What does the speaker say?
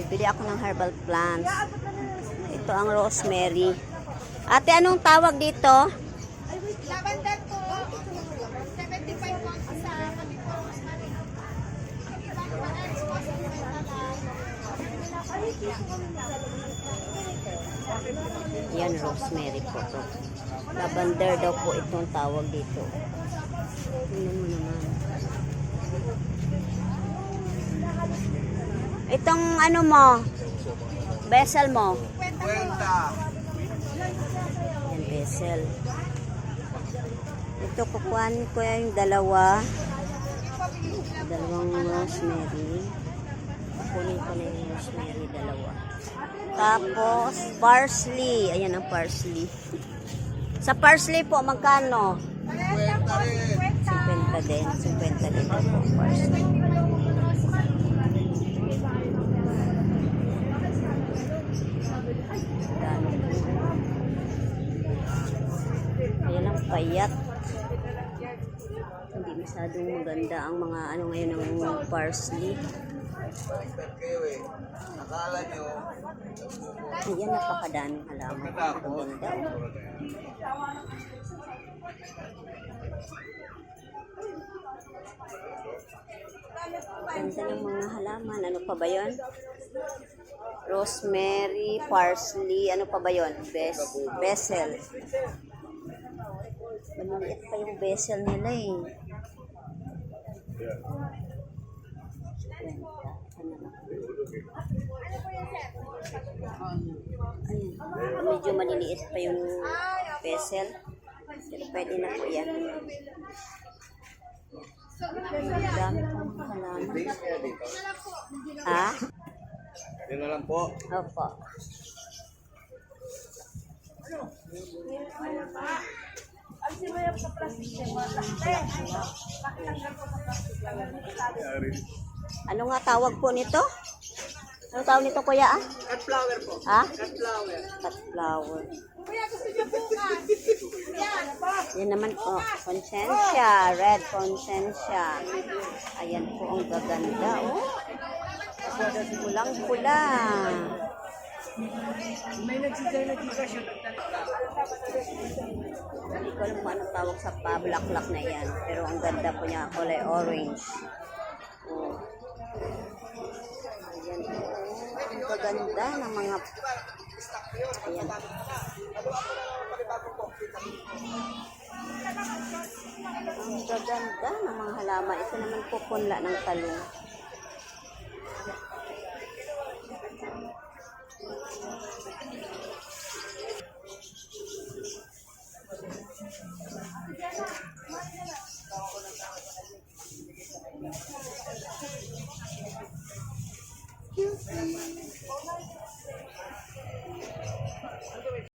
Bili ako ng herbal plants. Ito ang rosemary. Ate, anong tawag dito? Lavender po. 75 po sa kami po. Yan, rosemary po to. Lavender daw po itong tawag dito. Tingnan mo naman. Itong ano mo? Basil mo? Yan, basil. Ito, kukuhanin ko yung dalawa. Dalawang rosemary. Kukunin ko na yung rosemary, dalawa. Tapos, parsley. Ayan ang parsley. Sa parsley po, magkano? 50 din. 50 din po parsley. Ayan ang payat. Hindi masyadong maganda ang mga ano ngayon ng parsley. Akala nyo, Ayan, napakadaming halaman. Maganda. Ganda ng mga halaman. Ano pa ba yun? Rosemary, parsley, ano pa ba yun? Basil. Maliit pa yung basil nila eh. Ayan. Medyo maliliit pa yung basil. Pero pwede na po yan. Dami pang halaman. Ha? yun na lang po. Opo. Ano nga tawag po nito? Ano tawag nito, kuya? Cut flower po. Ha? Cut flower. Cut flower. Kuya, gusto niyo bukas? Yan. Yan naman po, Conscientia, red Conscientia. Ayan po ang gaganda, oh. Pulang-pula. May nagsisigay na siya. Hindi ko alam kung anong tawag sa pa-black-black na yan. Pero ang ganda po niya, kulay orange. Oh. Ayan po. Ang gaganda ng mga... Ayan. Ang gaganda ng mga halaman. Ito naman po punla ng talong.